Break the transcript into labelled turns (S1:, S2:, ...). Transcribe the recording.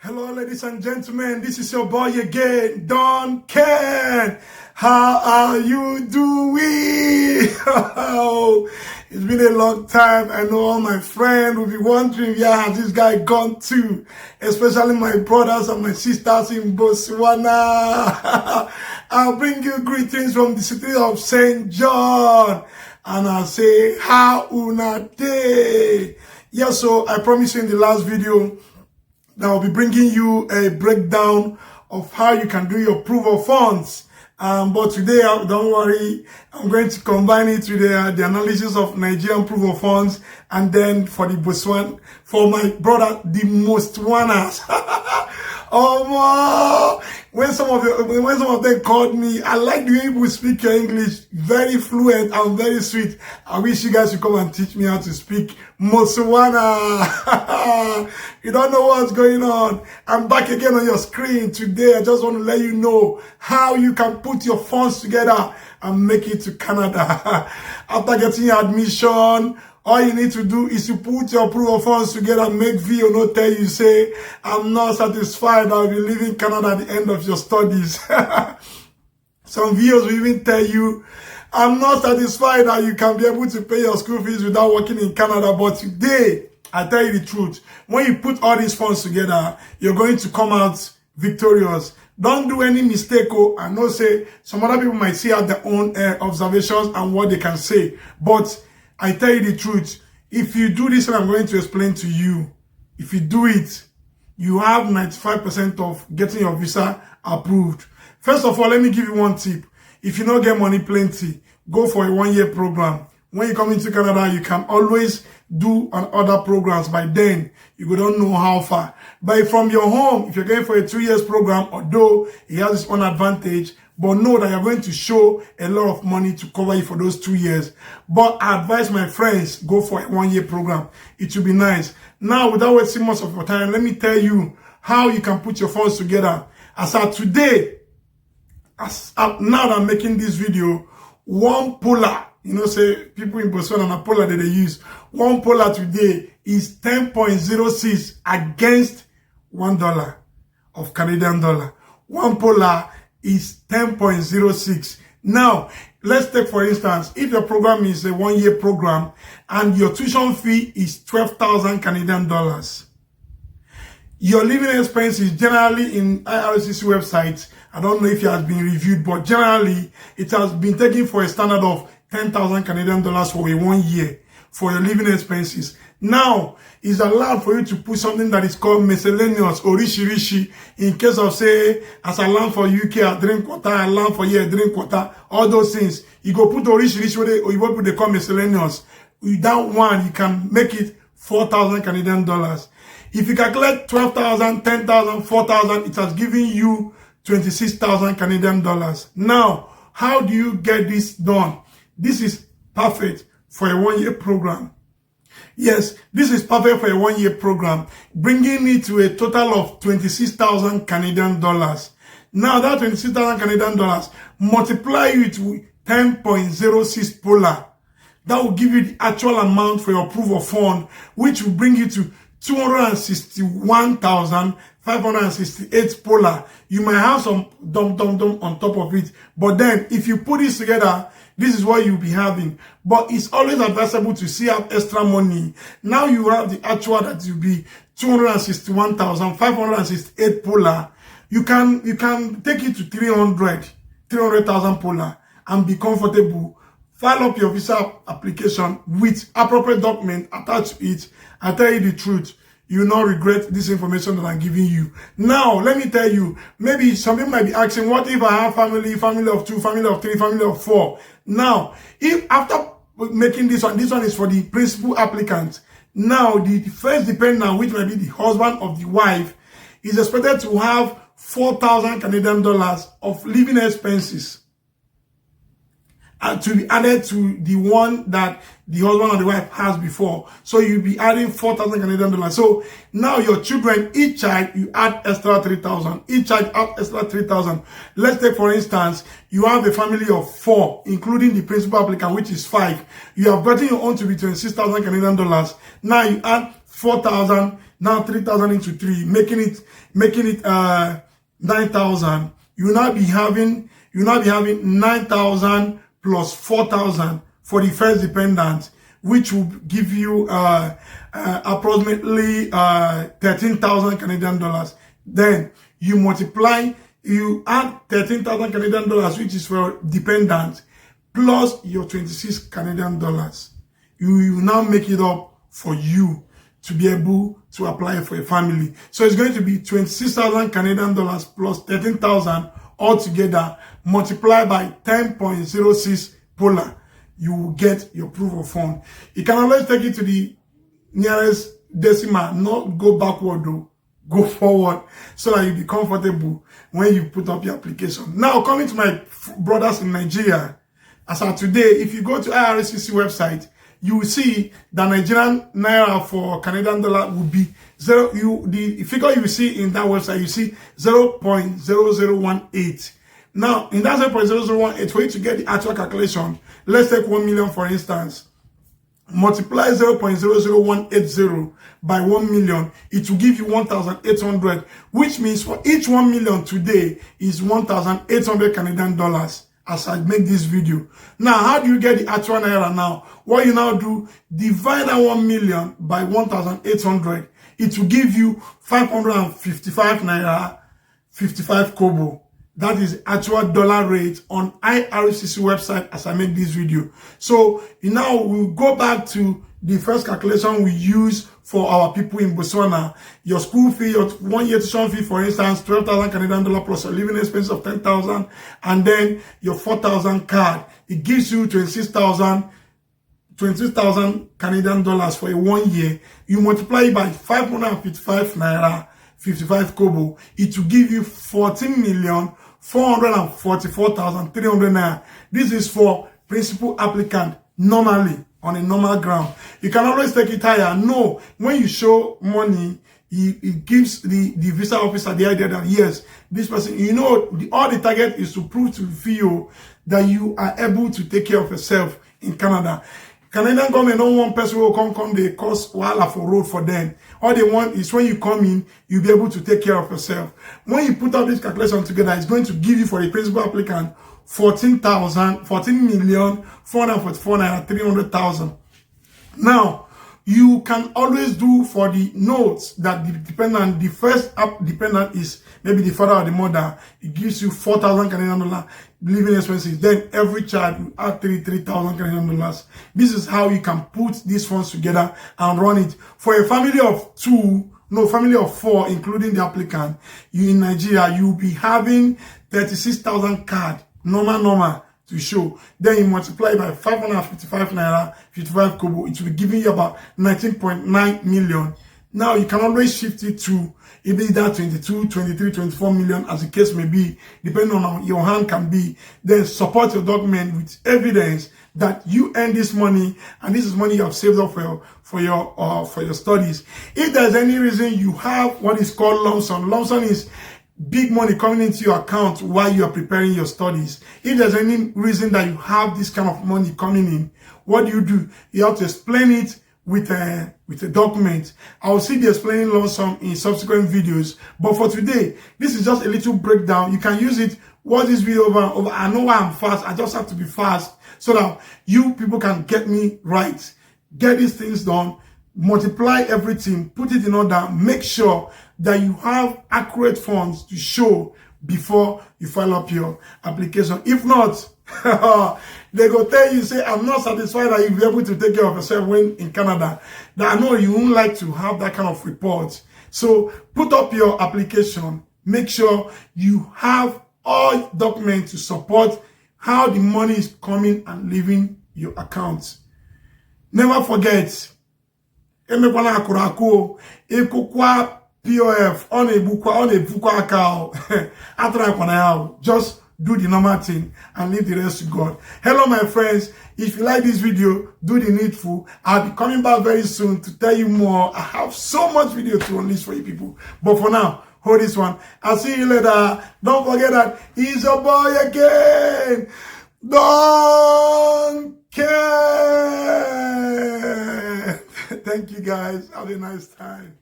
S1: Hello, ladies and gentlemen. This is your boy again, Don Ken. How are you doing? It's been a long time. I know all my friends will be wondering where has this guy gone to, especially my brothers and my sisters in Botswana. I'll bring you greetings from the city of St. John, and I'll say, how una day? Yeah, so I promised you in the last video that I'll be bringing you a breakdown of how you can do your proof of funds. But today, don't worry, I'm going to combine it with the analysis of Nigerian proof of funds, and then for the Botswana, for my brother, the Mostwanas. When some of them called me, I like the way you speak your English, very fluent and very sweet. I wish you guys would come and teach me how to speak Motswana. You don't know what's going on. I'm back again on your screen today. I just want to let you know how you can put your funds together and make it to Canada. After getting your admission, all you need to do is to put your proof of funds together and make video not tell you, say, I'm not satisfied, I'll be leaving Canada at the end of your studies. Some videos will even tell you, I'm not satisfied that you can be able to pay your school fees without working in Canada. But today, I tell you the truth, when you put all these funds together, you're going to come out victorious. Don't do any mistake. I know say some other people might see out their own observations and what they can say. But I tell you the truth, if you do this, and I'm going to explain to you, if you do it, you have 95% of getting your visa approved. First of all, let me give you one tip. If you don't get money plenty, go for a 1-year program. When you come into Canada, you can always do other programs. By then, you don't know how far. But from your home, if you're going for a 2 years program, although it has its own advantage, but know that you're going to show a lot of money to cover you for those 2 years. But I advise my friends, go for a 1-year program. It will be nice. Now, without wasting much of your time, let me tell you how you can put your funds together. As of today, now that I'm making this video, one polar, say people in Botswana and polar that they use, one polar today is 10.06 against $1 of Canadian dollar. One polar is 10.06. Now, let's take for instance, if your program is a 1-year program and your tuition fee is 12,000 Canadian dollars. Your living expenses generally in IRCC websites, I don't know if it has been reviewed, but generally it has been taken for a standard of 10,000 Canadian dollars for a 1 year for your living expenses. Now, it's allowed for you to put something that is called miscellaneous or rishi in case of, say, as I land for UK, I drink water, I land for here, I drink water, all those things. You go put rishi or you put they call miscellaneous. Without one, you can make it 4,000 Canadian dollars. If you calculate 12,000, 10,000, 4,000, it has given you 26,000 Canadian dollars. Now, how do you get this done? This is perfect for a 1-year program. Yes, this is perfect for a 1-year program, bringing me to a total of 26,000 Canadian dollars. Now, that 26,000 Canadian dollars, multiply it with 10.06 polar. That will give you the actual amount for your proof of fund, which will bring you to 261,568 polar. You might have some dum on top of it, but then if you put this together, this is what you'll be having. But it's always advisable to see out extra money. Now you have the actual that will be 261,568 polar. You can take it to 300,000 polar and be comfortable. File up your visa application with appropriate document attached to it. I tell you the truth, you will not regret this information that I'm giving you. Now, let me tell you, maybe some people might be asking, what if I have family of 2, family of 3, family of 4? Now, if after making this one is for the principal applicant. Now, the first dependent, which might be the husband of the wife, is expected to have 4,000 Canadian dollars of living expenses, and to be added to the one that the husband or the wife has before. So you'll be adding 4,000 Canadian dollars. So now your children, each child, you add extra 3,000. Each child add extra 3,000. Let's take, for instance, you have a family of 4, including the principal applicant, which is 5. You have gotten your own to be 26,000 Canadian dollars. Now you add 4,000 Now 3,000 into 3, making it 9,000. You will now be having 9,000 plus 4,000 for the first dependent, which will give you approximately 13,000 Canadian dollars. Then you multiply, you add 13,000 Canadian dollars, which is for dependent, plus your 26 Canadian dollars. You now make it up for you to be able to apply for a family. So it's going to be 26,000 Canadian dollars plus 13,000 altogether, multiplied by 10.06 polar. You will get your proof of fund. You can always take it to the nearest decimal, not go backward though, go forward, so that you be comfortable when you put up your application. Now, coming to my brothers in Nigeria, as of today, if you go to IRCC website, you will see the Nigerian naira for Canadian dollar will be the figure you will see in that website, you see 0.0018. Now, in that 0.0018, for you to get the actual calculation, let's take 1 million for instance. Multiply 0.00180 by 1 million, it will give you 1,800, which means for each 1 million today is 1,800 Canadian dollars. As I make this video. Now, how do you get the actual naira now? What you now do, divide that 1 million by 1,800. It will give you 555 naira, 55 kobo. That is actual dollar rate on IRCC website as I make this video. So now we'll go back to the first calculation we use for our people in Botswana. Your school fee, your 1 year tuition fee, for instance, 12,000 Canadian dollar plus a living expense of 10,000, and then your 4,000 card. It gives you 26,000 Canadian dollars for a 1 year. You multiply it by 555 naira, 55 kobo. It will give you 14,444,300 naira. This is for principal applicant normally, on a normal ground. You can always take it higher. No, when you show money, it gives the visa officer the idea that yes, this person, you know, all the target is to prove to you that you are able to take care of yourself in Canada. Canadian government don't want person who will come, they cost wala for road for them. All they want is when you come in, you'll be able to take care of yourself. When you put up this calculation together, it's going to give you for the principal applicant 14,444,300,000. Now, you can always do for the notes that the dependent, the first dependent is maybe the father or the mother. It gives you 4,000 Canadian dollars living expenses. Then every child will add 3,000 Canadian dollars. This is how you can put these funds together and run it. For a family of family of 4, including the applicant, you in Nigeria, you'll be having 36,000 card. Normal to show. Then you multiply by 555 naira, 55 kobo. It will be giving you about 19.9 million. Now you can always shift it to either 22, 23, 24 million as the case may be, depending on how your hand can be. Then support your document with evidence that you earn this money and this is money you have saved up for your studies. If there's any reason you have what is called lump sum. Lump sum is big money coming into your account while you are preparing your studies. If there's any reason that you have this kind of money coming in, what do? You have to explain it with a document. I will see the explaining lump sum in subsequent videos. But for today, this is just a little breakdown. You can use it, watch this video over and over. I know why I'm fast. I just have to be fast so that you people can get me right. Get these things done. Multiply everything, put it in order, make sure that you have accurate funds to show before you file up your application. If not, they go tell you, say, I'm not satisfied that you'll be able to take care of yourself when in Canada. That I know you won't like to have that kind of report. So put up your application, make sure you have all documents to support how the money is coming and leaving your account. Never forget, emekwana akurako ekukwa POF on a bukwa account. Just do the normal thing and leave the rest to God. Hello, my friends. If you like this video, do the needful. I'll be coming back very soon to tell you more. I have so much video to unleash for you people. But for now, hold this one. I'll see you later. Don't forget that he's your boy again. Don't care. Thank you guys. Have a nice time.